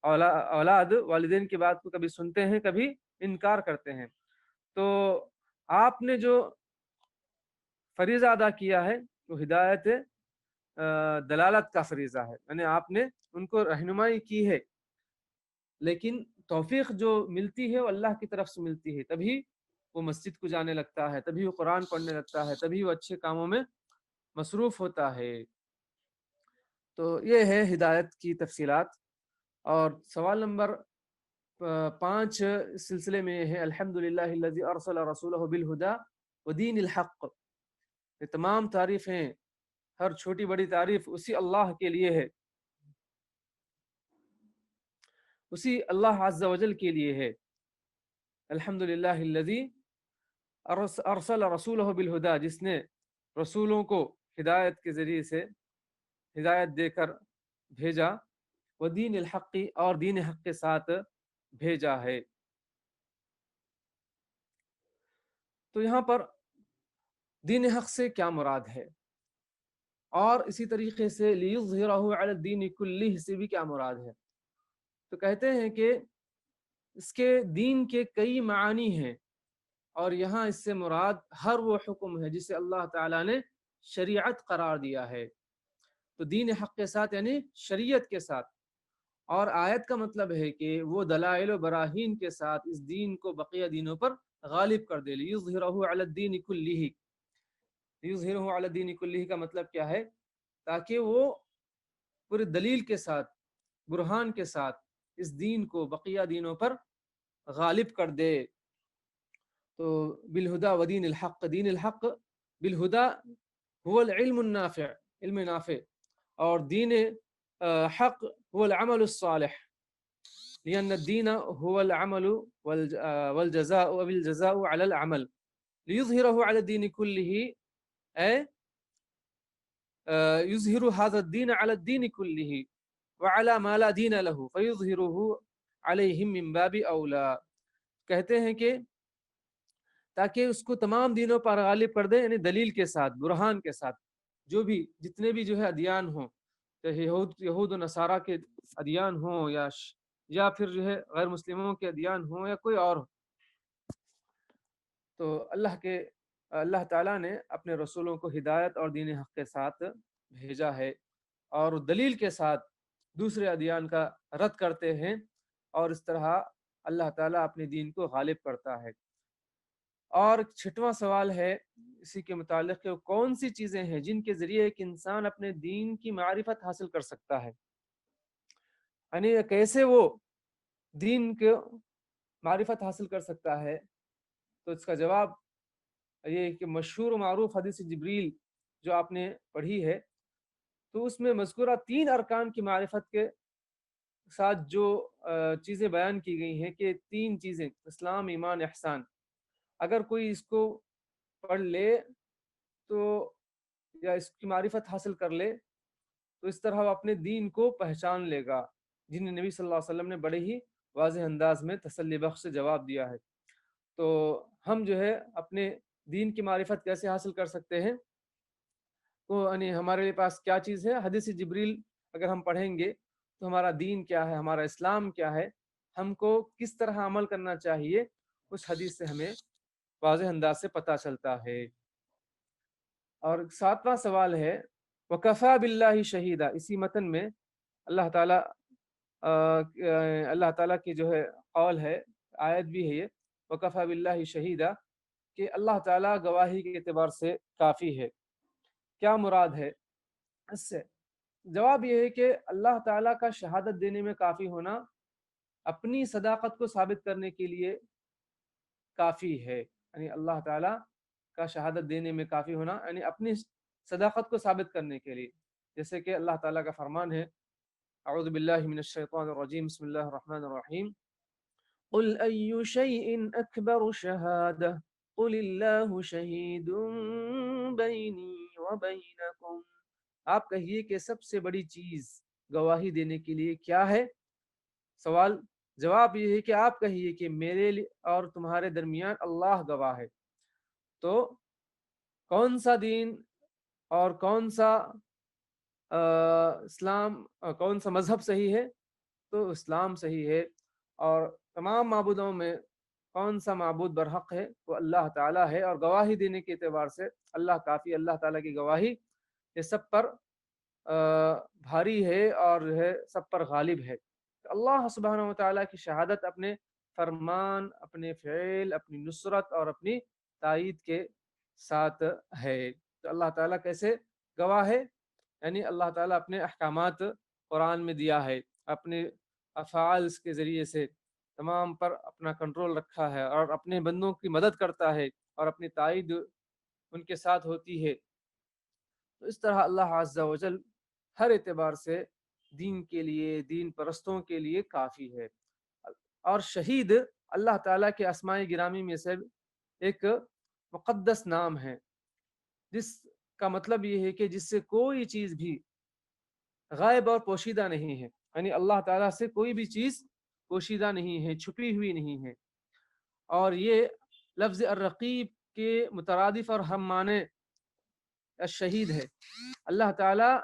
اولاد والدین کی بات کو کبھی سنتے ہیں کبھی انکار کرتے ہیں۔ تو آپ نے جو فریضہ ادا کیا ہے وہ ہدایت دلالت کا فریضہ ہے، یعنی آپ نے ان کو رہنمائی کی ہے، لیکن توفیق جو ملتی ہے وہ اللہ کی طرف سے ملتی ہے، تبھی وہ مسجد کو جانے لگتا ہے، تبھی وہ قرآن پڑھنے لگتا ہے، تبھی وہ اچھے کاموں میں مصروف ہوتا ہے۔ تو یہ ہے ہدایت کی تفصیلات۔ اور سوال نمبر 5 اس سلسلے میں یہ ہے الحمدللہ الذی ارسل رسولہ بالہدی ودین الحق، یہ تمام تعریفیں، ہر چھوٹی بڑی تعریف اسی اللہ کے لیے ہے، اسی اللہ عز و جل کے لیے ہے۔ الحمدللہ الذی ارسل رسولہ بالہدی، جس نے رسولوں کو ہدایت کے ذریعے سے ہدایت دے کر بھیجا، ودین الحق، اور دین حق کے ساتھ بھیجا ہے۔ تو یہاں پر دین حق سے کیا مراد ہے؟ اور اسی طریقے سے لیظہرہ علی الدین کلہ سے بھی کیا مراد ہے؟ تو کہتے ہیں کہ اس کے دین کے کئی معانی ہیں، اور یہاں اس سے مراد ہر وہ حکم ہے جسے اللہ تعالیٰ نے شریعت قرار دیا ہے، تو دین حق کے ساتھ یعنی شریعت کے ساتھ، اور آیت کا مطلب ہے کہ وہ دلائل و براہین کے ساتھ اس دین کو بقیہ دینوں پر غالب کر دے، لیظہرہ علی الدین کلہ۔ لیظہرہ علی الدین کلہ کا مطلب کیا ہے؟ تاکہ وہ پوری دلیل کے ساتھ، برہان کے ساتھ اس دین کو بقیہ دینوں پر غالب کر دے۔ تو بالہدا ودین الحق، دین الحق بالہدا هو العلم النافع، علم نافع، اور دین حق هو العمل الصالح، لأن الدين هو العمل والجزاء والجزاء على العمل، ليظهره على الدين كله، أي يظهر هذا الدين على الدين كله وعلى ما لا دين له فيظهره عليهم من باب أولى۔ کہتے ہیں کہ تاکہ اس کو تمام دینوں پر غالب کر دے، یعنی دلیل کے ساتھ، برہان کے ساتھ، جو بھی جتنے بھی جو ہے ادیان ہوں، چاہے یہود و نصارہ کے ادیان ہوں یا پھر جو ہے غیر مسلموں کے ادیان ہوں یا کوئی اور ہو، تو اللہ تعالیٰ نے اپنے رسولوں کو ہدایت اور دین حق کے ساتھ بھیجا ہے، اور دلیل کے ساتھ دوسرے ادیان کا رد کرتے ہیں، اور اس طرح اللہ تعالیٰ اپنے دین کو غالب کرتا ہے۔ اور چھٹواں سوال ہے اسی کے متعلق کہ کون سی چیزیں ہیں جن کے ذریعے ایک انسان اپنے دین کی معرفت حاصل کر سکتا ہے، یعنی کیسے وہ دین کے معرفت حاصل کر سکتا ہے؟ تو اس کا جواب یہ کہ مشہور و معروف حدیث جبریل جو آپ نے پڑھی ہے، تو اس میں مذکورہ 3 ارکان کی معرفت کے ساتھ جو چیزیں بیان کی گئی ہیں کہ 3 چیزیں، اسلام، ایمان، احسان، اگر کوئی اس کو پڑھ لے تو یا اس کی معرفت حاصل کر لے تو اس طرح وہ اپنے دین کو پہچان لے گا، جن نبی صلی اللہ علیہ وسلم نے بڑے ہی واضح انداز میں تسلی بخش سے جواب دیا ہے۔ تو ہم جو ہے اپنے دین کی معرفت کیسے حاصل کر سکتے ہیں؟ تو یعنی ہمارے پاس کیا چیز ہے؟ حدیث جبریل اگر ہم پڑھیں گے تو ہمارا دین کیا ہے، ہمارا اسلام کیا ہے، ہم کو کس طرح عمل کرنا چاہیے، اس حدیث سے ہمیں واضح انداز سے پتہ چلتا ہے۔ اور 7واں سوال ہے وَكَفَى بِاللَّهِ شَهِيدًا، اسی متن میں اللہ تعالیٰ کی جو ہے قول ہے، آیت بھی ہے یہ وَكَفَى بِاللَّهِ شَهِيدًا، کہ اللہ تعالیٰ گواہی کے اعتبار سے کافی ہے۔ کیا مراد ہے اس سے؟ جواب یہ ہے کہ اللہ تعالیٰ کا شہادت دینے میں کافی ہونا اپنی صداقت کو ثابت کرنے کے لیے کافی ہے، یعنی اللہ تعالیٰ کا شہادت دینے میں کافی ہونا یعنی اپنی صداقت کو ثابت کرنے کے لیے، جیسے کہ اللہ تعالیٰ کا فرمان ہے، اعوذ باللہ من الشیطان الرجیم، بسم اللہ الرحمن الرحیم، قل ای شیء اکبر شہادہ قل اللہ شہید بینی وبینکم، آپ کہیے کہ سب سے بڑی چیز گواہی دینے کے لیے کیا ہے؟ سوال جواب یہ ہے کہ آپ کہیے کہ میرے اور تمہارے درمیان اللہ گواہ ہے۔ تو کون سا دین اور کون سا اسلام، کون سا مذہب صحیح ہے؟ تو اسلام صحیح ہے، اور تمام معبودوں میں کون سا معبود برحق ہے؟ وہ اللہ تعالیٰ ہے، اور گواہی دینے کے اعتبار سے اللہ کافی، اللہ تعالیٰ کی گواہی یہ سب پر بھاری ہے اور ہے سب پر غالب ہے۔ اللہ سبحانہ و تعالیٰ کی شہادت اپنے فرمان، اپنے فعل، اپنی نصرت اور اپنی تائید کے ساتھ ہے۔ تو اللہ تعالیٰ کیسے گواہ ہے؟ یعنی اللہ تعالیٰ اپنے احکامات قرآن میں دیا ہے، اپنے افعال کے ذریعے سے تمام پر اپنا کنٹرول رکھا ہے، اور اپنے بندوں کی مدد کرتا ہے، اور اپنی تائید ان کے ساتھ ہوتی ہے۔ تو اس طرح اللہ عز و جل ہر اعتبار سے دین کے لیے، دین پرستوں کے لیے کافی ہے۔ اور شہید اللہ تعالیٰ کے اسماء گرامی میں سے ایک مقدس نام ہے، جس کا مطلب یہ ہے کہ جس سے کوئی چیز بھی غائب اور پوشیدہ نہیں ہے، یعنی اللہ تعالیٰ سے کوئی بھی چیز پوشیدہ نہیں ہے، چھپی ہوئی نہیں ہے۔ اور یہ لفظ الرقیب کے مترادف اور ہم معنی الشہید ہے. اللہ تعالیٰ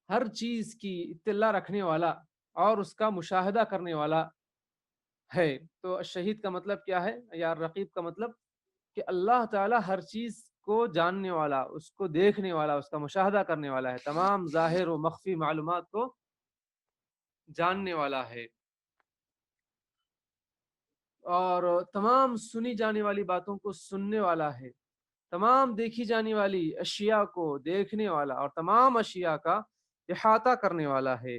ہر چیز کی اطلاع رکھنے والا اور اس کا مشاہدہ کرنے والا ہے. تو شہید کا مطلب کیا ہے یا رقیب کا مطلب کہ اللہ تعالیٰ ہر چیز کو جاننے والا، اس کو دیکھنے والا، اس کا مشاہدہ کرنے والا ہے، تمام ظاہر و مخفی معلومات کو جاننے والا ہے، اور تمام سنی جانے والی باتوں کو سننے والا ہے، تمام دیکھی جانے والی اشیاء کو دیکھنے والا اور تمام اشیاء کا احاطہ کرنے والا ہے.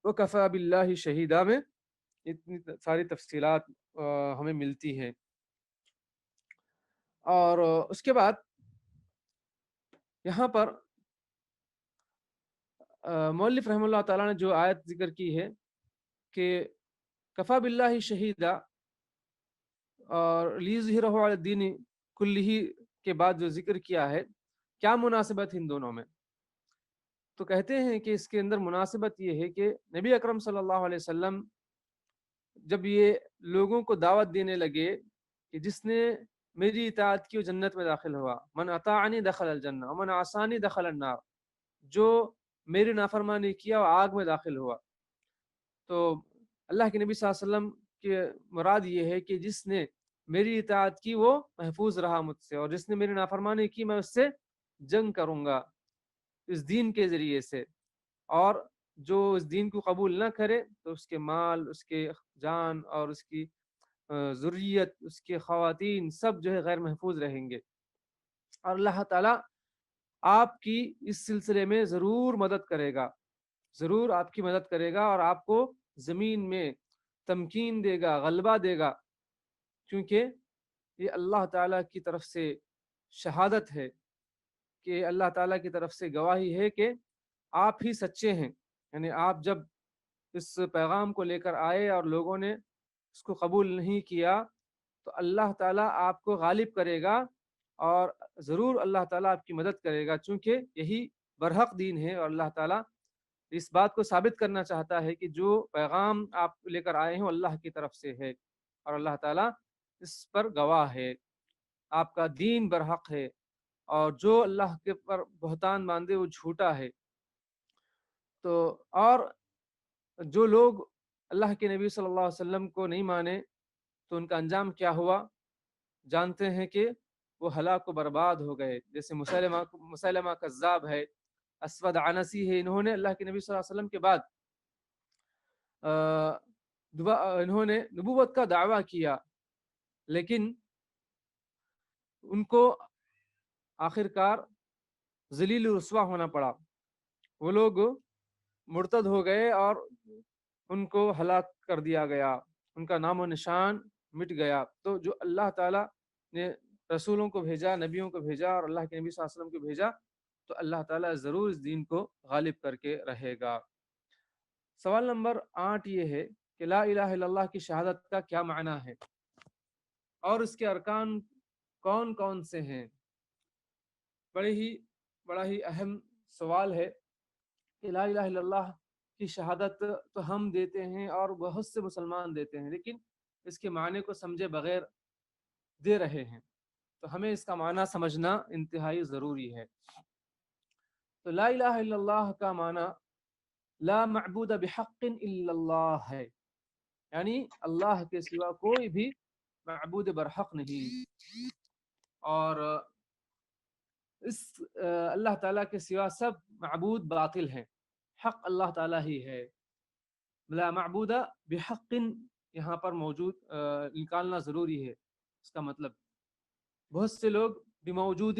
وَكَفَى بِاللَّهِ شَهِيدًا میں اتنی ساری تفصیلات ہمیں ملتی ہیں. اور اس کے بعد یہاں پر مؤلف رحمہ اللہ تعالیٰ نے جو آیت ذکر کی ہے کہ کفا باللہ شہیدہ اور لیظہرہ علی الدین کلہ کے بعد جو ذکر کیا ہے، کیا مناسبت ان دونوں میں؟ تو کہتے ہیں کہ اس کے اندر مناسبت یہ ہے کہ نبی اکرم صلی اللہ علیہ وسلم جب یہ لوگوں کو دعوت دینے لگے کہ جس نے میری اطاعت کی وہ جنت میں داخل ہوا، من اطاعنی دخل الجنہ ومن عصانی دخل النار، جو میری نافرمانی کیا وہ آگ میں داخل ہوا. تو اللہ کے نبی صلی اللہ علیہ وسلم کی مراد یہ ہے کہ جس نے میری اطاعت کی وہ محفوظ رہا مجھ سے، اور جس نے میری نافرمانی کی میں اس سے جنگ کروں گا اس دین کے ذریعے سے، اور جو اس دین کو قبول نہ کرے تو اس کے مال، اس کے جان اور اس کی ذریت، اس کے خواتین سب جو ہے غیر محفوظ رہیں گے. اور اللہ تعالیٰ آپ کی اس سلسلے میں ضرور مدد کرے گا، ضرور آپ کی مدد کرے گا اور آپ کو زمین میں تمکین دے گا، غلبہ دے گا، کیونکہ یہ اللہ تعالیٰ کی طرف سے شہادت ہے، کہ اللہ تعالیٰ کی طرف سے گواہی ہے کہ آپ ہی سچے ہیں. یعنی آپ جب اس پیغام کو لے کر آئے اور لوگوں نے اس کو قبول نہیں کیا تو اللہ تعالیٰ آپ کو غالب کرے گا، اور ضرور اللہ تعالیٰ آپ کی مدد کرے گا، چونکہ یہی برحق دین ہے. اور اللہ تعالیٰ اس بات کو ثابت کرنا چاہتا ہے کہ جو پیغام آپ لے کر آئے ہیں وہ اللہ کی طرف سے ہے، اور اللہ تعالیٰ اس پر گواہ ہے. آپ کا دین برحق ہے، اور جو اللہ کے پر بہتان باندھے وہ جھوٹا ہے. تو اور جو لوگ اللہ کے نبی صلی اللہ علیہ وسلم کو نہیں مانے تو ان کا انجام کیا ہوا جانتے ہیں کہ وہ ہلاک و برباد ہو گئے. جیسے مسیلمہ کذاب ہے، اسود عنسی ہے، انہوں نے اللہ کے نبی صلی اللہ علیہ وسلم کے بعد انہوں نے نبوت کا دعویٰ کیا، لیکن ان کو آخرکار ذلیل و رسوا ہونا پڑا. وہ لوگ مرتد ہو گئے اور ان کو ہلاک کر دیا گیا، ان کا نام و نشان مٹ گیا. تو جو اللہ تعالیٰ نے رسولوں کو بھیجا، نبیوں کو بھیجا اور اللہ کے نبی صلی اللہ علیہ وسلم کو بھیجا، تو اللہ تعالیٰ ضرور اس دین کو غالب کر کے رہے گا. سوال نمبر 8 یہ ہے کہ لا الہ الا اللہ کی شہادت کا کیا معنی ہے اور اس کے ارکان کون کون سے ہیں؟ بڑا ہی اہم سوال ہے کہ لا الہ الا اللہ کی شہادت تو ہم دیتے ہیں اور بہت سے مسلمان دیتے ہیں، لیکن اس کے معنی کو سمجھے بغیر دے رہے ہیں. تو ہمیں اس کا معنی سمجھنا انتہائی ضروری ہے. تو لا الہ الا اللہ کا معنی لا معبود بحق الا اللہ ہے، یعنی اللہ کے سوا کوئی بھی معبود برحق نہیں، اور اس اللہ تعالیٰ کے سوا سب معبود باطل ہیں، حق اللہ تعالیٰ ہی ہے. لا معبود بحق یہاں پر موجود نکالنا ضروری ہے. اس کا مطلب بہت سے لوگ بموجود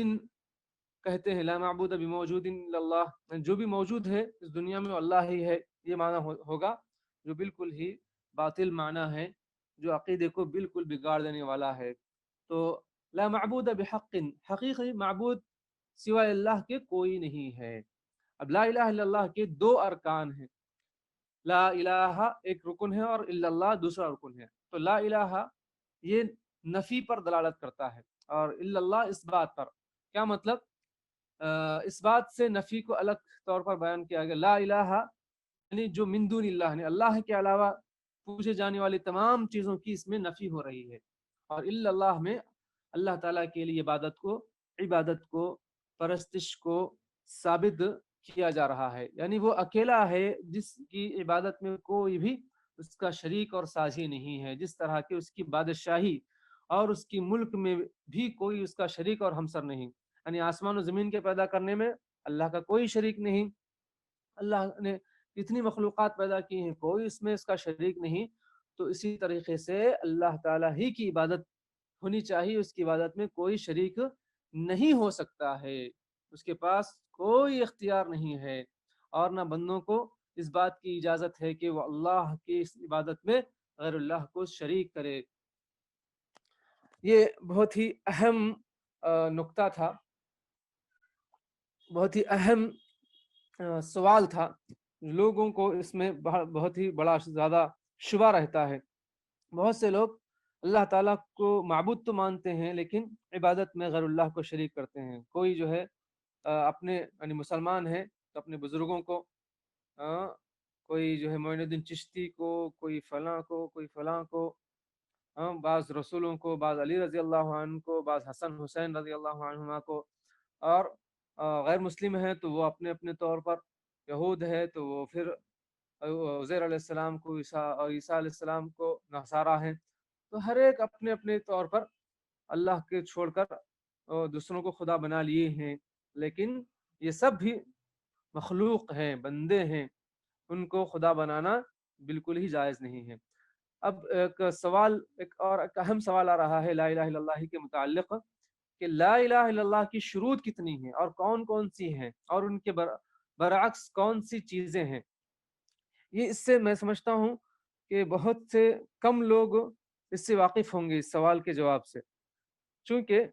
کہتے ہیں، لا معبود بموجود الا اللہ، جو بھی موجود ہے اس دنیا میں اللہ ہی ہے، یہ معنی ہوگا، جو بالکل ہی باطل معنی ہے، جو عقیدے کو بالکل بگاڑ دینے والا ہے. تو لا معبود بحق، حقیقی معبود سوائے اللہ کے کوئی نہیں ہے. اب لا الہ الا اللہ کے 2 ارکان ہیں. لا الہ ایک رکن ہے اور الا اللہ دوسرا رکن ہے. تو لا الہ یہ نفی پر دلالت کرتا ہے اور الا اللہ اس بات پر. کیا مطلب؟ اس بات سے نفی کو الگ طور پر بیان کیا گیا. لا الہ یعنی جو من دون اللہ نے اللہ کے علاوہ پوجے جانے والی تمام چیزوں کی اس میں نفی ہو رہی ہے، اور الا اللہ میں اللہ تعالیٰ کے لیے عبادت کو عبادت کو، پرستش کو ثابت کیا جا رہا ہے، یعنی وہ اکیلا ہے جس کی عبادت میں کوئی بھی اس کا شریک اور ساجی نہیں ہے، جس طرح کہ اس کی بادشاہی اور اس کی ملک میں بھی کوئی اس کا شریک اور ہمسر نہیں، یعنی آسمان و زمین کے پیدا کرنے میں اللہ کا کوئی شریک نہیں، اللہ نے جتنی مخلوقات پیدا کی ہیں کوئی اس میں اس کا شریک نہیں، تو اسی طریقے سے اللہ تعالیٰ ہی کی عبادت ہونی چاہیے، اس کی عبادت میں کوئی شریک نہیں ہو سکتا ہے، اس کے پاس کوئی اختیار نہیں ہے، اور نہ بندوں کو اس بات کی اجازت ہے کہ وہ اللہ کی اس عبادت میں غیر اللہ کو شریک کرے۔ یہ بہت ہی اہم نقطہ تھا، بہت ہی اہم سوال تھا، لوگوں کو اس میں بہت ہی بڑا زیادہ شبہ رہتا ہے۔ بہت سے لوگ اللہ تعالیٰ کو معبود تو مانتے ہیں لیکن عبادت میں غیر اللہ کو شریک کرتے ہیں۔ کوئی جو ہے اپنے یعنی مسلمان ہے تو اپنے بزرگوں کو، کوئی جو ہے معین الدین چشتی کو، کوئی فلاں کو، کوئی فلاں کو، بعض رسولوں کو، بعض علی رضی اللہ عنہ کو، بعض حسن حسین رضی اللہ عنہما کو، اور غیر مسلم ہیں تو وہ اپنے اپنے طور پر، یہود ہے تو وہ پھر عزیر علیہ السلام کو، عیسیٰ علیہ السلام کو نصارہ ہیں، تو ہر ایک اپنے اپنے طور پر اللہ کے چھوڑ کر دوسروں کو خدا بنا لیے ہیں، لیکن یہ سب بھی مخلوق ہیں، بندے ہیں، ان کو خدا بنانا بالکل ہی جائز نہیں ہے۔ اب ایک اہم سوال آ رہا ہے لا الہ الا اللہ کے متعلق، کہ لا الہ الا اللہ کی شروط کتنی ہیں اور کون کون سی ہیں، اور ان کے برعکس کون سی چیزیں ہیں۔ یہ اس سے میں سمجھتا ہوں کہ بہت سے کم لوگ اس سے واقف ہوں گے اس سوال کے جواب سے، چونکہ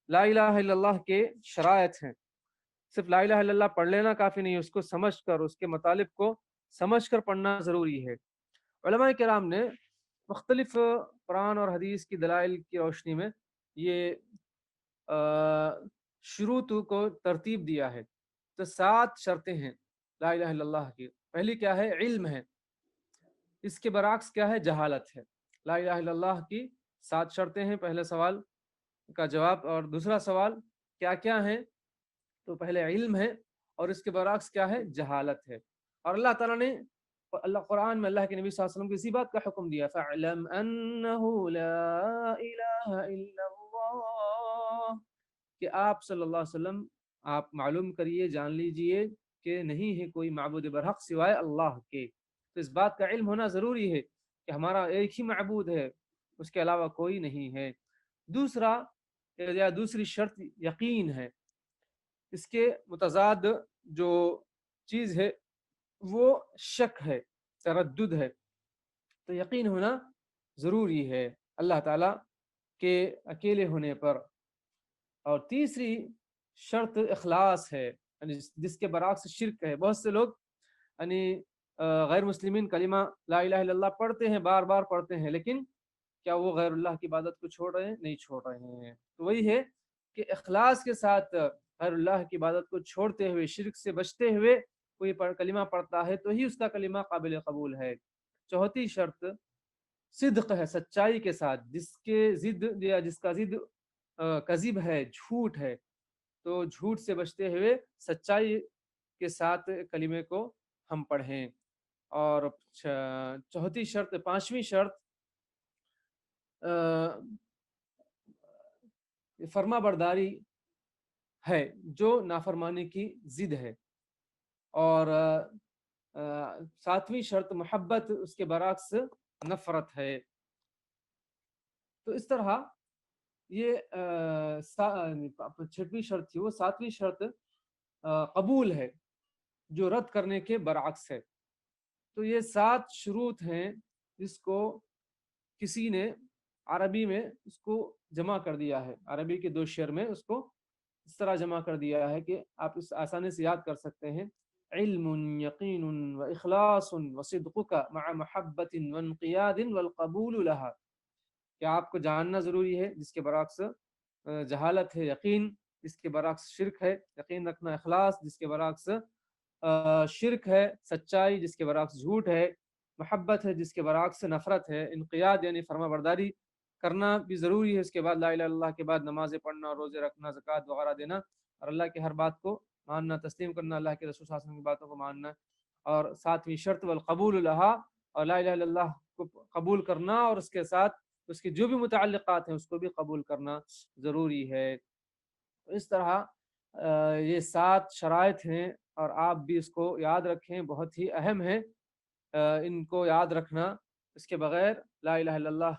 لا الہ الا اللہ کے شرائط ہیں، صرف لا الہ الا اللہ پڑھ لینا کافی نہیں، اس کو سمجھ کر، اس کے مطالب کو سمجھ کر پڑھنا ضروری ہے۔ علماء کرام نے مختلف قرآن اور حدیث کی دلائل کی روشنی میں یہ شروط کو ترتیب دیا ہے، تو 7 شرطیں ہیں لا الہ الا اللہ کی۔ پہلی کیا ہے؟ علم ہے، اس کے برعکس کیا ہے؟ جہالت ہے۔ لا الہ الا اللہ کی 7 شرطیں ہیں، پہلے سوال کا جواب، اور دوسرا سوال کیا کیا ہیں؟ تو پہلے علم ہے، اور اس کے برعکس کیا ہے؟ جہالت ہے۔ اور اللہ تعالیٰ نے قرآن میں اللہ کے نبی صلی اللہ علیہ وسلم کو اسی بات کا حکم دیا، فَاعْلَمْ أَنَّهُ لَا إِلَهَ إِلَّا اللَّهُ، کہ آپ صلی اللہ علیہ وسلم آپ معلوم کریے، جان لیجئے کہ نہیں ہے کوئی معبود برحق سوائے اللہ کے۔ تو اس بات کا علم ہونا ضروری ہے کہ ہمارا ایک ہی معبود ہے، اس کے علاوہ کوئی نہیں ہے۔ دوسری شرط یقین ہے، اس کے متضاد جو چیز ہے وہ شک ہے، تردد ہے، تو یقین ہونا ضروری ہے اللہ تعالیٰ کے اکیلے ہونے پر۔ اور تیسری شرط اخلاص ہے، یعنی جس کے برعکس شرک ہے۔ بہت سے لوگ یعنی غیر مسلمین کلمہ لا الہ الا اللہ پڑھتے ہیں، بار بار پڑھتے ہیں، لیکن کیا وہ غیر اللہ کی عبادت کو چھوڑ رہے ہیں؟ نہیں چھوڑ رہے ہیں۔ تو وہی ہے کہ اخلاص کے ساتھ غیر اللہ کی عبادت کو چھوڑتے ہوئے، شرک سے بچتے ہوئے کوئی کلمہ پڑھتا ہے تو ہی اس کا کلمہ قابل قبول ہے۔ چوتھی شرط صدق ہے، سچائی کے ساتھ، جس کے ضد یا جس کا ضد کذب ہے، جھوٹ ہے، تو جھوٹ سے بچتے ہوئے سچائی کے ساتھ کلمے کو ہم پڑھیں۔ اور چوتھی شرط، پانچویں شرط فرما برداری ہے جو نافرمانی کی ضد ہے۔ اور ساتویں شرط محبت، اس کے برعکس نفرت ہے۔ تو اس طرح یہ چھٹویں شرط تھی، وہ ساتویں شرط قبول ہے جو رد کرنے کے برعکس ہے۔ تو یہ 7 شروط ہیں جس کو کسی نے عربی میں اس کو جمع کر دیا ہے، عربی کے 2 شعر میں اس کو اس طرح جمع کر دیا ہے کہ آپ اس آسانی سے یاد کر سکتے ہیں: علم یقین و اخلاص و صدقک مع محبت و انقیاد والقبول لها، کہ آپ کو جاننا ضروری ہے، جس کے برعکس جہالت ہے یقین، جس کے برعکس شرک ہے یقین رکھنا، اخلاص جس کے برعکس شرک ہے، سچائی جس کے برعکس جھوٹ ہے، محبت ہے جس کے برعکس نفرت ہے، انقیاد یعنی فرما برداری کرنا بھی ضروری ہے. اس کے بعد لا الہ الا اللہ کے بعد نمازیں پڑھنا اور روزے رکھنا، زکوٰۃ وغیرہ دینا، اور اللہ کی ہر بات کو ماننا، تسلیم کرنا، اللہ کے رسول صلی اللہ علیہ وسلم کی باتوں کو ماننا. اور ساتویں شرط والقبول لہا، اور لا الہ الا اللہ کو قبول کرنا اور اس کے ساتھ اس کے جو بھی متعلقات ہیں اس کو بھی قبول کرنا ضروری ہے. اس طرح یہ 7 شرائط ہیں اور آپ بھی اس کو یاد رکھیں، بہت ہی اہم ہے ان کو یاد رکھنا. اس کے بغیر لا الہ الا اللہ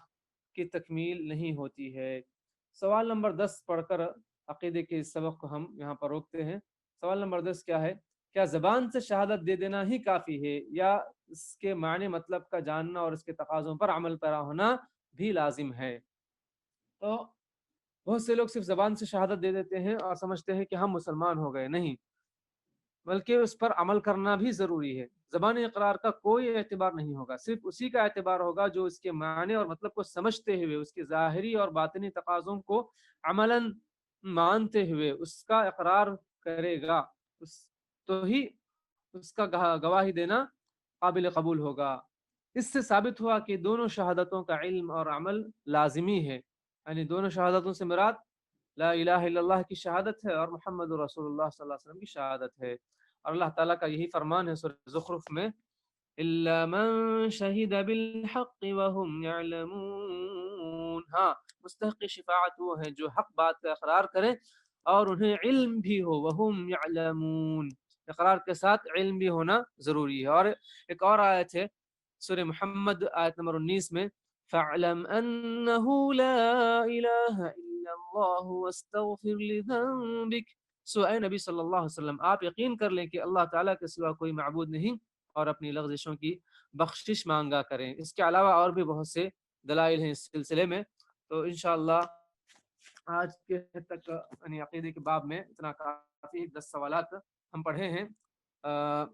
کی تکمیل نہیں ہوتی ہے. سوال نمبر 10 پڑھ کر عقیدے کے اس سبق کو ہم یہاں پر روکتے ہیں. سوال نمبر 10 کیا ہے؟ کیا زبان سے شہادت دے دینا ہی کافی ہے یا اس کے معنی مطلب کا جاننا اور اس کے تقاضوں پر عمل پیرا ہونا بھی لازم ہے؟ تو بہت سے لوگ صرف زبان سے شہادت دے دیتے ہیں اور سمجھتے ہیں کہ ہم مسلمان ہو گئے. نہیں، بلکہ اس پر عمل کرنا بھی ضروری ہے. زبانی اقرار کا کوئی اعتبار نہیں ہوگا، صرف اسی کا اعتبار ہوگا جو اس کے معنی اور مطلب کو سمجھتے ہوئے اس کے ظاہری اور باطنی تقاضوں کو عملاً مانتے ہوئے اس کا اقرار کرے گا، تو ہی اس کا گواہی دینا قابل قبول ہوگا. اس سے ثابت ہوا کہ دونوں شہادتوں کا علم اور عمل لازمی ہے. یعنی دونوں شہادتوں سے مراد لا الہ الا اللہ کی شہادت ہے اور محمد رسول اللہ صلی اللہ علیہ وسلم کی شہادت ہے. اور اللہ تعالیٰ کا یہی فرمان ہے سورہ زخرف میں، الا من شہد بالحق وهم يعلمون. ہاں، مستحق شفاعت وہ ہیں جو حق بات کا اقرار کریں اور انہیں علم بھی ہو. وهم يعلمون، اقرار کے ساتھ علم بھی ہونا ضروری ہے. اور ایک اور آیت ہے سورہ محمد آیت نمبر 19 میں، فَاعْلَمْ أَنَّهُ لَا إِلَهَ إِلَّا اللَّهُ وَاسْتَغْفِرْ لِذَنبِكَ. سو اے نبی صلی اللہ علیہ وسلم، آپ یقین کر لیں کہ اللہ تعالیٰ کے سوا کوئی معبود نہیں اور اپنی لغزشوں کی بخشش مانگا کریں. اس کے علاوہ اور بھی بہت سے دلائل ہیں اس سلسلے میں. تو انشاءاللہ آج کے تک یعنی عقیدے کے باب میں اتنا کافی. 10 سوالات ہم پڑھے ہیں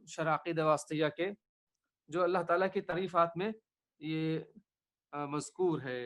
شرح عقیدہ واسطیہ کے، جو اللہ تعالیٰ کی تعریفات میں یہ مذکور ہے.